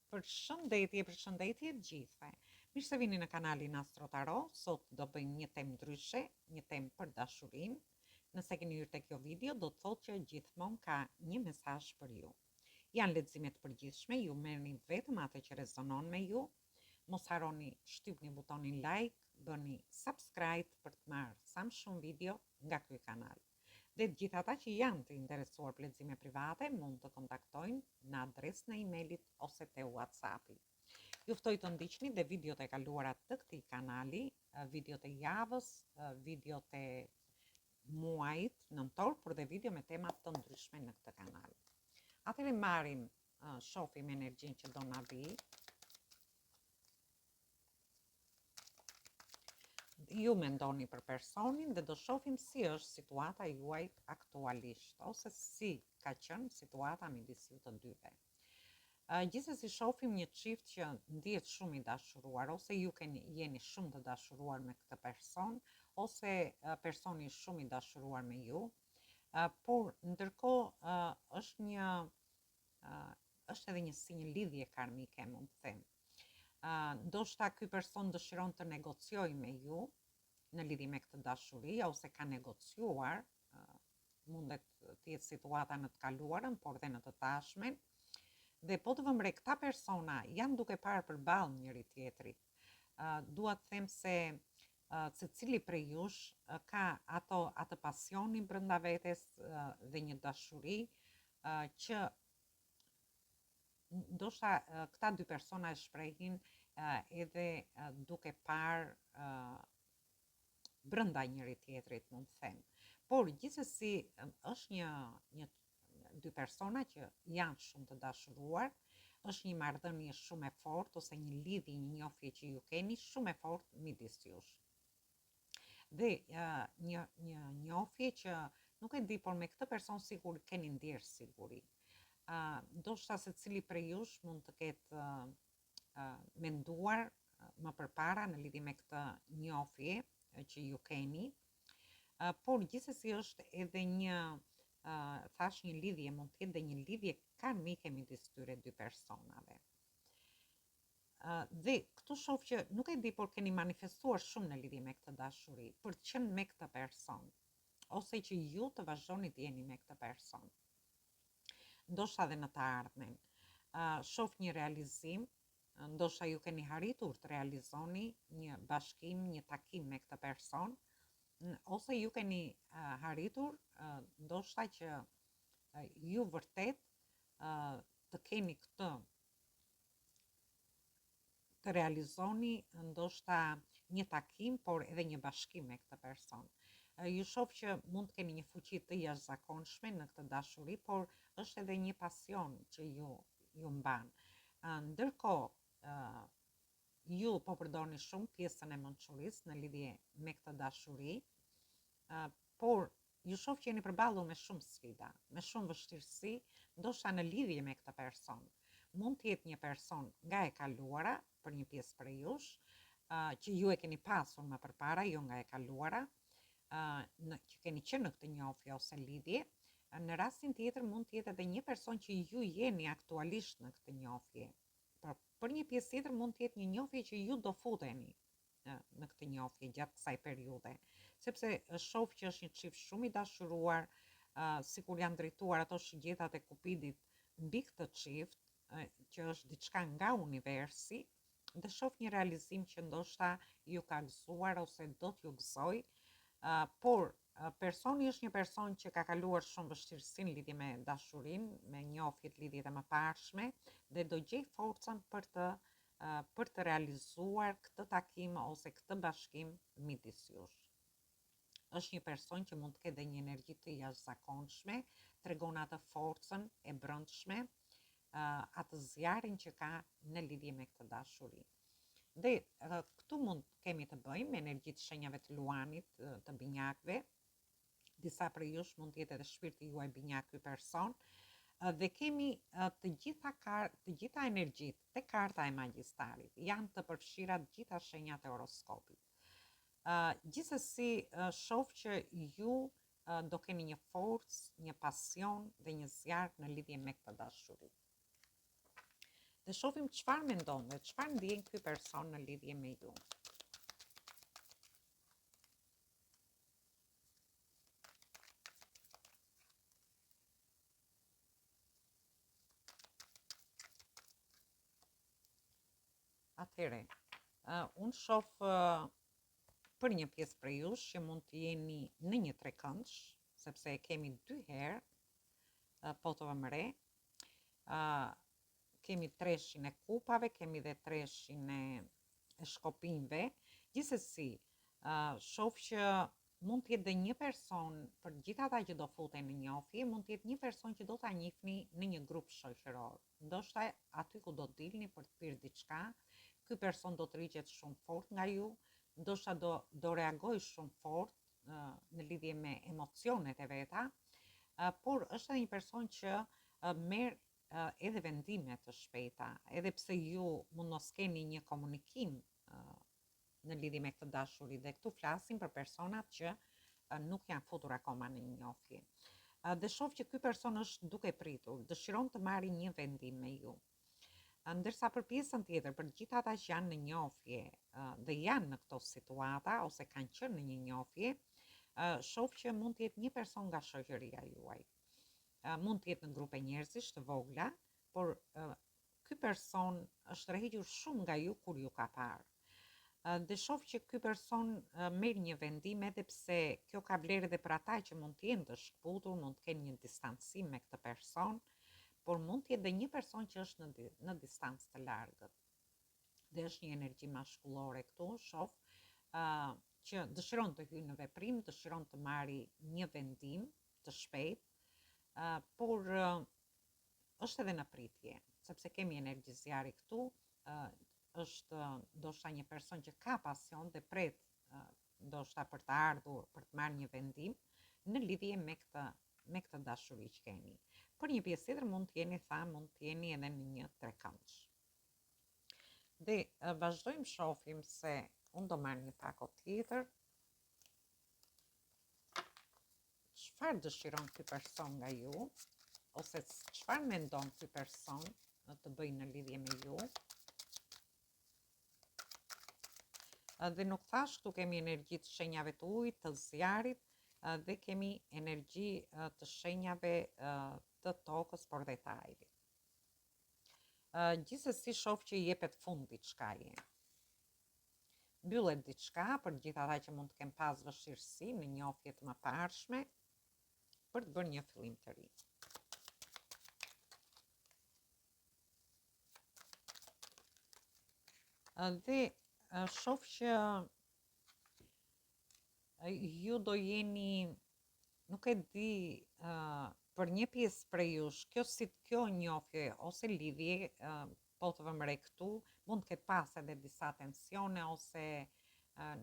Përshëndetje të gjithëve. Mirë se vini në kanalin Astro Tarot. Sot do bëjmë një temë ndryshe, një temë për dashurinë. Nëse keni hyrë te kjo video, do të thotë që gjithmonë ka një mesazh për ju. Janë lexime të përgjithshme, ju merrni vetëm atë që rezonon me ju. Mos harroni shtypni butonin like, bëni subscribe për të marrë sa më shumë video nga ky kanal. Dhe të gjithë ata që janë të interesuar për lexime private mund të kontaktojnë në adresën e emailit ose te WhatsAppi. Ju ftoj të ndiqni dhe videot e kaluara të këtij kanali, videot e javës, videot e muajit nëntor, por dhe video me tema të ndryshme në këtë kanal. Atëherë marrim, shohim energjinë që do na vi. Ju mendoni për personin dhe do shohim si është situata juaj aktualisht ose si ka qenë situata midis ju të dyve. Gjithsesi shohim një çift që ndihet shumë i dashuruar, ose ju jeni shumë të dashuruar me këtë person, ose personi është shumë i dashuruar me ju, por ndërkohë është edhe një lidhje karmike, mund të them. Ndoshta ky person dëshiron të negociojë me ju në lidhje me këtë dashuri, ose ka negociuar, mundet të jetë situata në të kaluarën, por dhe në të tashmen. Dhe po të vëmë re, këta persona janë duke parë përballë njëri tjetrit. Dua të them se secili prej jush ka atë pasionin brenda vetes dhe një dashuri që ndoshta këta dy persona e shprehin edhe duke parë brenda njëri tjetrit, mund të them. Por gjithsesi është një dy persona që janë shumë të dashuruar, është një marrëdhënie shumë e fortë ose një lidhje, një njohje që ju keni shumë e fortë midis jush. Dhe një njohje që nuk e di, por me këtë person sigur keni ndjerë siguri. Ndoshta secili prej jush mund të ketë menduar më përpara në lidhje me këtë njohje që ju keni, por gjithsesi është edhe një lidhje, mund të jetë dhe një lidhje karmike midis këtyre dy personave. Dhe këtu shoh që nuk e di, por keni manifestuar shumë në lidhje me këtë dashuri, për të qenë me këtë person, ose që ju të vazhdoni të jeni me këtë person. Ndoshta edhe në të ardhmen. Shoh një realizim, ndoshta ju keni arritur të realizoni një bashkim, një takim me këtë person, ose ju keni arritur ndoshta që ju vërtet të keni këtë, të realizoni ndoshta një takim, por edhe një bashkim me këtë person. Ju shoh që mund të keni një fuqi të jashtëzakonshme në këtë dashuri, por është edhe një pasion që ju mban. Ndërkohë, ju po përdorni shumë pjesën e mençurisë në lidhje me këtë dashuri, por ju shoh që jeni përballur me shumë sfida, me shumë vështirësi, ndoshta në lidhje me këtë person. Mund të jetë një person nga e kaluara për një pjesë prej jush, që ju e keni pasur më përpara, jo nga e kaluara, që keni qenë në këtë njohje ose lidhje. Në rastin tjetër mund të jetë edhe një person që ju jeni aktualisht në këtë njohje. Për një pjesë tjetër mund të jetë një njohje që ju do futeni në këtë njohje gjatë kësaj periudhe, sepse shoh që është një çift shumë i dashuruar, sikur janë drejtuar ato shigjetat e Kupidit mbi këtë çift, që është diçka nga universi, dhe shoh një realizim që ndoshta ju ka gëzuar ose do t'ju gëzoj, por personi është një person që ka kaluar shumë vështirësi në lidhje me dashurinë, me njohjet, lidhjet e mëparshme, dhe do gjej forcën për të realizuar këtë takim ose këtë bashkim midis jush. Është një person që mund të ketë një energji të jashtëzakonshme, tregon atë forcën e brendshme, atë zjarrin që ka në lidhje me këtë dashuri. Dhe këtu mund kemi të bëjmë me energjitë shenjave të luanit, të binjakëve. Disa prej jush mund të jetë edhe shpirti juaj binjak ky person, dhe kemi të gjitha energjitë te karta e magjistarit, janë të përfshira të gjitha shenjat e horoskopit. Gjithsesi shoh që ju do keni një forcë, një pasion dhe një zjarr në lidhje me këtë dashuri. Dhe shohim çfarë mendon dhe çfarë ndjen ky person në lidhje me ju. Atëre, unë shoh për një pjesë për jush që mund të jeni në një trekëndsh, sepse e kemi 2 herë potove më re. Kemi treshin e kupave, kemi dhe treshin e shkopinjve. Gjithsesi, shoh që mund të jetë dhe një person, për gjithë ata që do futen në njohje, mund të jetë një person që do ta njihni në një grup shoqëror. Ndoshta aty ku do dilni për të pirë diçka, ky person do të rriqet shumë fort nga ju, ndoshta do reagoj shumë fort në lidhje me emocionet e veta, por është edhe një person që merr edhe vendime të shpejta, edhe pse ju mund mos keni një komunikim në lidhje me këtë dashuri, dhe këtu flasim për personat që nuk janë futur akoma në një njohje. Dhe shoh që ky person është duke pritur, dëshiron të marrë një vendim me ju. Ndërsa për pjesën tjetër, për gjithë ata që janë në njohje dhe janë në këto situata ose kanë qenë në një njohje, shoh që mund të jetë një person nga shoqëria juaj. Mund të jetë në grupe njerëzish të vogla, por ky person është rregjur shumë nga ju kur ju ka parë. Dhe shoh që ky person merr një vendim, edhe pse kjo ka vlerë edhe për ata që mund të jenë të shkputur, mund të kenë një distancim me këtë person, por mund të jetë dhe një person që është në distancë të largët. Dhe është një energji maskullore këtu, shoh që dëshiron të hyjë në veprim, dëshiron të marrë një vendim të shpejt, por është edhe në pritje, sepse kemi energji zjarri këtu, është ndoshta një person që ka pasion dhe pret ndoshta për të ardhur, për të marrë një vendim në lidhje me këtë dashuri që keni. Për një pjesë tjetër mund të jeni edhe në një trekëndsh. Dhe vazhdojmë shohim se unë do marr një pako tjetër. Çfarë dëshiron ky person nga ju, ose çfarë mendon ky person të bëjë në lidhje me ju. Dhe nuk thash, këtu kemi energji të shenjave të ujit, të zjarit, dhe kemi energji të shenjave të tokës, por dhe të ajrit. Gjithsesi shoh që jepet fund diçkaje. Mbyllet diçka për gjithë ata që mund të kenë pas vështirësi në njohje të mëparshme për të bërë një fillim të ri. Dhe shoh që ju do jeni, nuk e di, për një pjesë prej jush, kjo njohje ose lidhje, po të vëmre këtu, mund të ketë pas edhe disa tensione, ose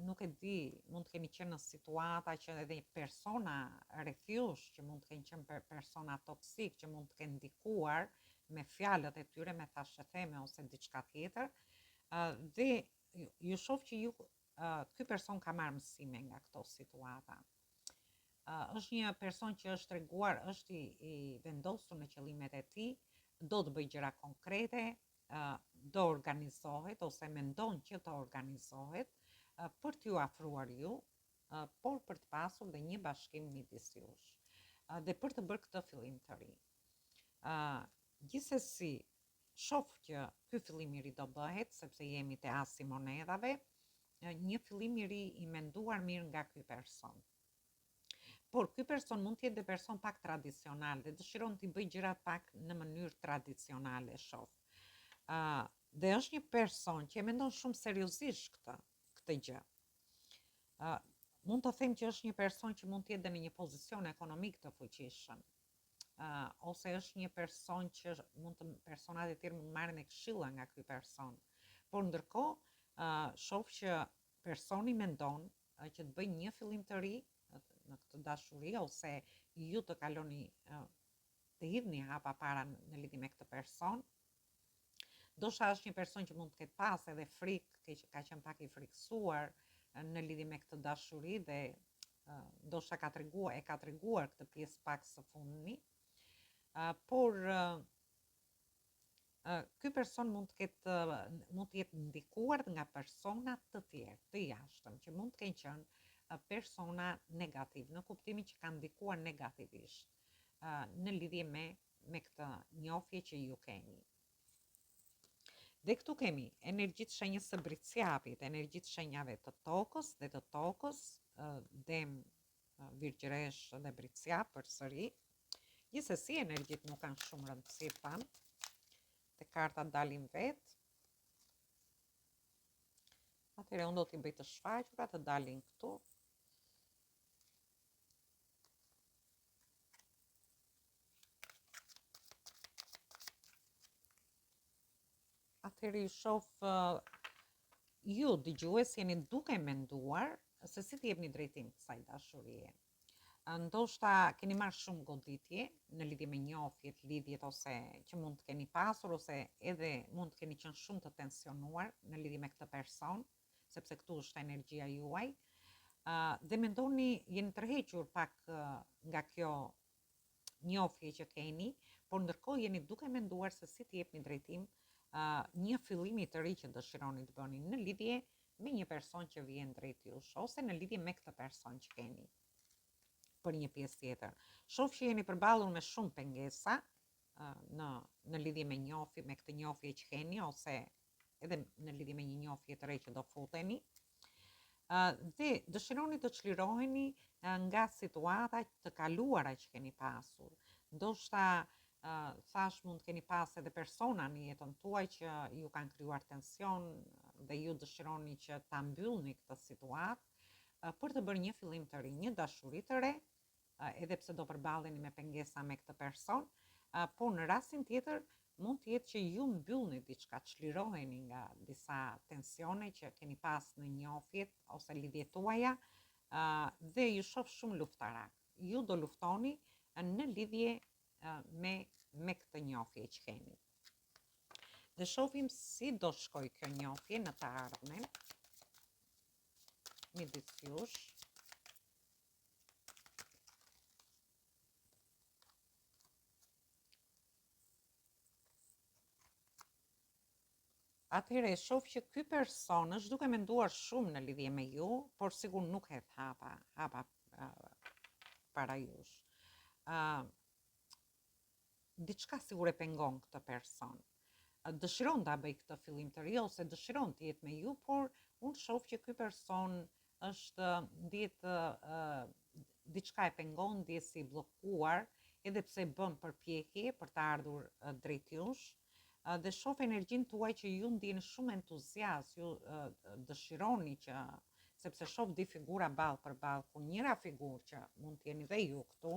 nuk e di, mund të keni qenë në situata që edhe persona rreth jush, që mund të kenë qenë persona toksik, që mund të kenë ndikuar me fjalët e tyre, me thashëtheme ose diçka tjetër, dhe ju shoh që ky person ka marrë mësime nga këto situata. Është një person që është treguar, është i vendosur në qëllimet e tij, do të bëjë gjëra konkrete, do organizohet ose mendon që të organizohet për t'ju afruar ju, por për të pasur dhe një bashkim midis jush, dhe për të bërë këtë fillim të ri. Gjithsesi, shoh që ky fillim i ri do bëhet, sepse jemi te asi monedhave, një fillim i ri i menduar mirë nga ky person. Por ky person mund të jetë dhe person pak tradicional dhe dëshiron t'i bëjë gjërat pak në mënyrë tradicionale, shoh. Dhe është një person që e mendon shumë seriozisht këtë gjë. Mund të them që është një person që mund të jetë dhe në një pozicion ekonomik të fuqishëm. Ose është një person që personat e tjerë mund marrin këshilla nga ky person. Por ndërkohë shoh që personi mendon që të bëjë një fillim të ri në këtë dashuri, ose ju të kaloni të hidhni hapa para në lidhje me këtë person. Ndoshta është një person që mund të ketë pas edhe frikë, që ka qenë pak i frikësuar në lidhje me këtë dashuri, dhe ndoshta ka treguar këtë pjesë pak së fundmi, por ky person mund të jetë ndikuar nga persona të tjerë, të jashtëm, që mund të kenë qenë persona negativ, në kuptimin që kanë ndikuar negativisht në lidhje me këtë njohje që ju keni. Dhe këtu kemi energjitë shenjës së Briciapit, energjitë shenjave të tokës dhe Dem, Virgjëresh dhe Briciap përsëri. Gjithsesi energjitë nuk kanë shumë rëndësi tham. Te karta dalin vetë. Atëherë unë do t'i bëj të shfaqura të dalin këtu. Atëherë ju shoh ju dëgjues jeni duke menduar se si t'i jepni drejtim kësaj dashurie. Ndoshta keni marrë shumë goditje në lidhje me njohjet, lidhjet ose që mund të keni pasur ose edhe mund të keni qenë shumë të tensionuar në lidhje me këtë person, sepse këtu është energjia juaj. Dhe mendoni jeni tërhequr pak nga kjo njohje që keni, por ndërkohë jeni duke menduar se si t'i jepni drejtim një fillimi të ri që dëshironi të bëni në lidhje me një person që vjen drejt jush ose në lidhje me këtë person që keni. Për një pjesë tjetër. Shoh që jeni përballur me shumë pengesa në lidhje me njohje, me këtë njohje që keni ose edhe në lidhje me një njohje të re që do futeni. Dhe dëshironi të çliroheni nga situata të kaluara që keni pasur. Ndoshta thash mund të keni pas edhe persona në jetën tuaj që ju kanë krijuar tension dhe ju dëshironi që ta mbyllni këtë situatë për të bërë një fillim të ri, një dashuri të re, edhe pse do përballeni me pengesa me këtë person, por në rastin tjetër mund të jetë që ju mbyllni diçka, çliroheni nga disa tensione që keni pas në njohjet ose lidhjet tuaja dhe ju shoh shumë luftarak. Ju do luftoni në lidhje me këtë njohje që keni. Dhe shohim si do shkoj kjo njohje në të ardhmen midis jush. Atëherë e shoh që ky person është duke menduar shumë në lidhje me ju, por sigur nuk hedh hapa para jush. Diçka sigur e pengon këtë person. Dëshiron ta bëj këtë fillim të ri ose dëshiron të jetë me ju, por unë shoh që ky person është ndihet diçka e pengon, ndihet si bllokuar, edhe pse bën përpjekje për të ardhur drejt jush. Dhe shoh energjinë tuaj që ju ndjeni shumë entuziast, ju dëshironi që, sepse shoh dy figura ballë për ballë, ku njëra figurë që mund të jeni dhe ju këtu,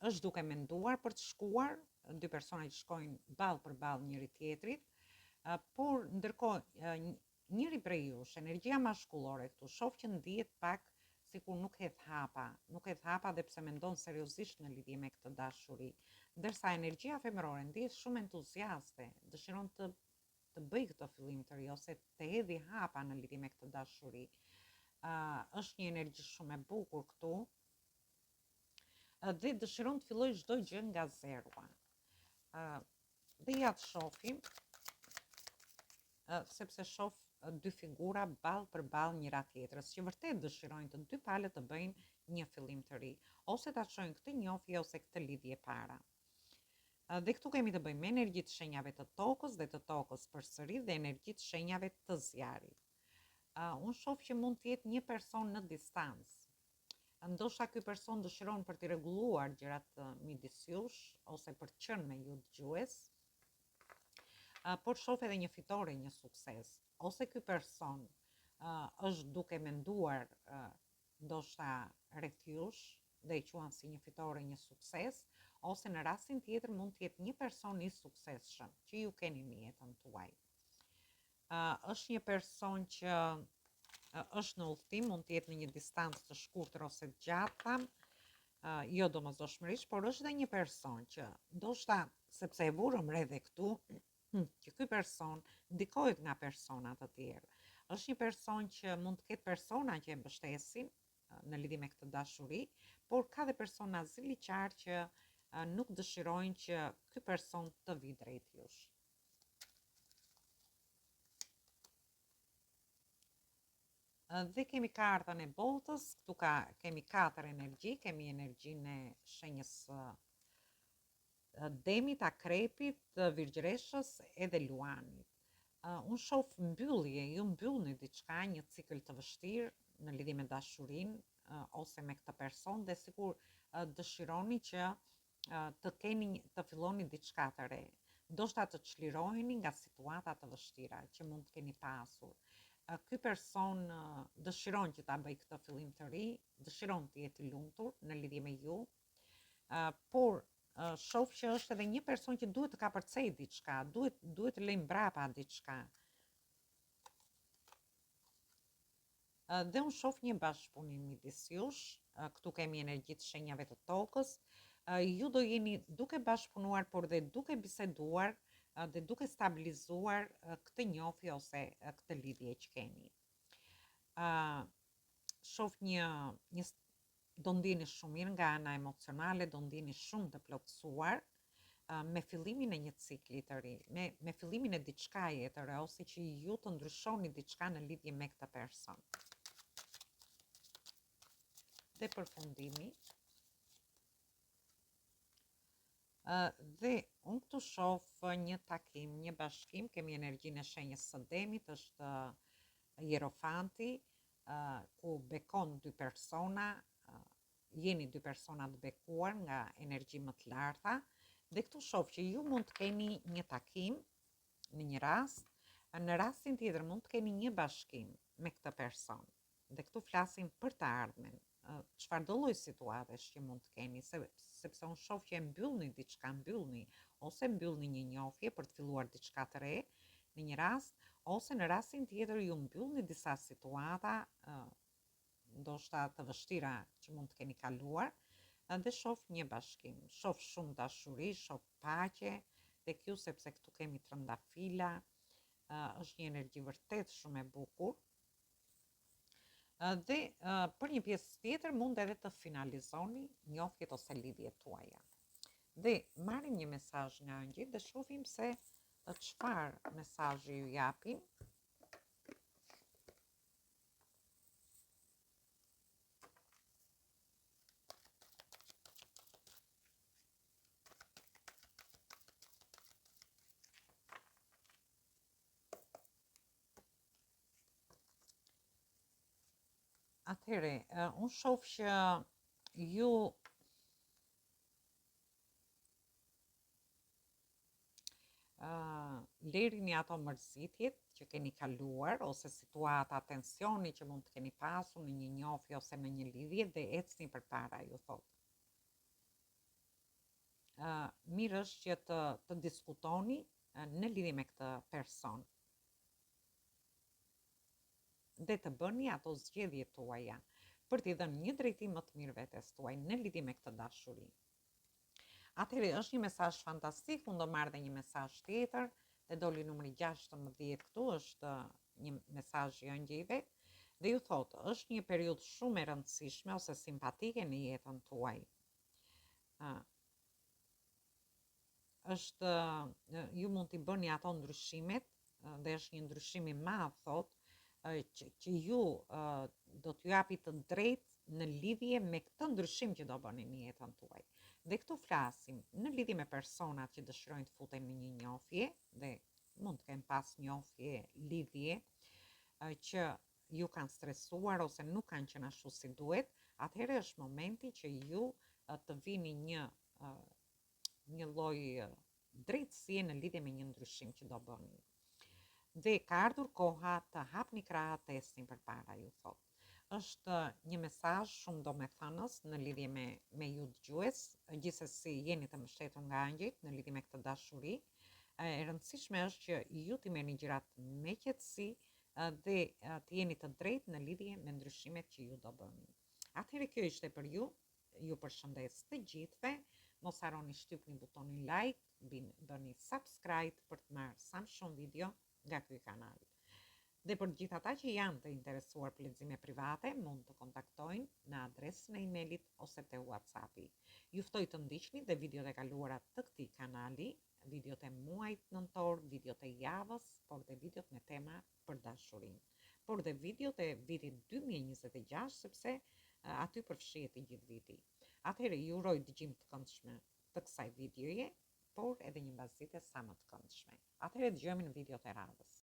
është duke menduar për të shkuar, dy persona që shkojnë ballë për ballë njëri tjetrit, por ndërkohë njëri prej jush, energjia mashkullore këtu, shoh që ndihet pak sikur nuk hedh hapa dhe pse mendon seriozisht në lidhje me këtë dashuri. Ndërsa energjia femërore ndihet shumë entuziaste, dëshiron të bëj këtë fillim të ri ose të hedhë hapa në lidhje me këtë dashuri. Është një energji shumë e bukur këtu. Dhe dëshiron të filloj çdo gjë nga zerua. Dhe ja të shohim, sepse shoh dy figura ballë për ballë njëra tjetrës, që vërtet dëshirojnë të dy palët të bëjnë një fillim të ri, ose ta çojnë këtë njohje ose këtë lidhje para. Dhe këtu kemi të bëjmë me energjitë shenjave të tokës dhe të tokës përsëri dhe energjitë shenjave të zjarit. Unë shoh që mund të jetë një person në distancë. Ndoshta ky person dëshiron për të rregulluar gjërat midis jush ose për të qenë me ju dëgjues. Por shoh edhe një fitore, një sukses. Ose ky person është duke menduar ndoshta rreth jush dhe i quan si një fitore, një sukses, ose në rastin tjetër mund të jetë një person i suksesshëm që ju keni në jetën tuaj. Është një person që është në udhtim, mund të jetë në një distancë të shkurtër ose të gjatë, jo domosdoshmërisht, por është dhe një person që ndoshta sepse e vurëm re dhe këtu që ky person ndikohet nga persona të tjerë. Është një person që mund të ketë persona që e mbështesin në lidhje me këtë dashuri, por ka dhe persona ziliqar që nuk dëshirojnë që ky person të vi drejt jush. Dhe kemi kartën e botës, këtu kemi 4 energji, kemi energjinë e shenjës Demit, Akrepit, Virgjëreshës edhe Luanit. Unë shoh mbyllje, ju mbyllni diçka, një cikël të vështirë në lidhje me dashurinë ose me këtë person dhe sikur dëshironi që të filloni diçka të re. Ndoshta të çliroheni nga situata të vështira që mund të keni pasur. Ky person dëshiron që ta bëj këtë fillim të ri, dëshiron të jetë i lumtur në lidhje me ju, por shoh që është edhe një person që duhet të kapërcej diçka, duhet të lejë mbrapa diçka. Dhe unë shoh një bashkëpunim midis jush, këtu kemi energjitë shenjave të tokës, ju do jeni duke bashkëpunuar, por dhe duke biseduar dhe duke stabilizuar këtë njohje ose këtë lidhje që keni. Shoh do ndjeni shumë mirë nga ana emocionale, do ndjeni shumë të plotësuar me fillimin e një cikli të ri, me fillimin e diçkaje të re, ose që ju të ndryshoni diçka në lidhje me këtë person. Dhe përfundimi. Dhe unë këtu shoh një takim, një bashkim, kemi energjinë e shenjës së Demit, është Hierofanti, ku bekon dy persona, jeni dy persona të bekuar nga energji më të larta, dhe këtu shoh që ju mund të keni një takim në një rast, në rastin tjetër mund të keni një bashkim me këtë person. Dhe këtu flasim për të ardhmen, çfarëdo lloj situatesh që mund të keni, sepse unë shoh që e mbyllni diçka, ose mbyllni një njohje për të filluar diçka të re në një rast, ose në rastin tjetër ju mbyllni disa situata ndoshta të vështira që mund të keni kaluar, dhe shoh një bashkim, shoh shumë dashuri, shoh paqe tek ju, sepse këtu kemi trëndafila, është një energji vërtet shumë e bukur. Dhe për një pjesë tjetër mund edhe të finalizoni njohjet ose lidhjet tuaja. Dhe marrim një mesazh nga ëngjëjt dhe shohim se çfarë mesazhi ju japin. Atëhere, unë shoh që ju lerini ato mërzitjet që keni kaluar, ose situata tensioni që mund të keni pasur në një njohje ose në një lidhje, dhe ecni përpara, ju thot. Mirë është që të diskutoni në lidhje me këtë person dhe të bëni ato zgjedhjet tuaja për t'i dhënë një drejtim më të mirë vetes tuaj në lidhje me këtë dashuri. Atëherë është një mesazh fantastik, unë do marr dhe një mesazh tjetër, dhe doli numri 16 këtu, është një mesazh i ëngjëjve, dhe ju thotë, është një periudhë shumë e rëndësishme ose simpatike në jetën tuaj. Ju mund t'i bëni ato ndryshimet, dhe është një ndryshim i madh, thotë, që ju do t'ju japi të drejtë në lidhje me këtë ndryshim që do bëni në jetën tuaj. Dhe këtu flasim në lidhje me personat që dëshirojnë të futen në një njohje, dhe mund të kenë pas njohje, lidhje që ju kanë stresuar ose nuk kanë qenë ashtu si duhet, atëherë është momenti që ju të vini një lloj drejtësie në lidhje me një ndryshim që do bëni. Dhe ka ardhur koha të hapni krahat, ecni përpara, ju thot. Është një mesazh shumë domethënës në lidhje me ju dëgjues, gjithsesi jeni të mbështetur nga angjëjt në lidhje me këtë dashuri. E rëndësishme është që ju t'i merrni gjërat me qetësi dhe të jeni të drejtë në lidhje me ndryshimet që ju do bëni. Atëherë kjo ishte për ju. Ju përshëndes të gjithëve. Mos harroni shtypni butonin like, bëni subscribe për të marrë sa më shumë video nga ky kanal. Dhe për gjithë ata që janë të interesuar për lexime private, mund të kontaktojnë në adresën e emailit ose te WhatsAppi. Ju ftoj të ndiqni dhe videot e kaluara të këtij kanali, videot e muajit nëntor, videot e javës, por dhe videot me tema për dashurinë. Por dhe videot e vitit 2026, sepse aty përfshihet i gjithë viti. Atëherë ju uroj dëgjim të këndshme të kësaj videoje, por edhe një mbasdite sa më të këndshme. Atëherë dëgjojmë në videot e radhës.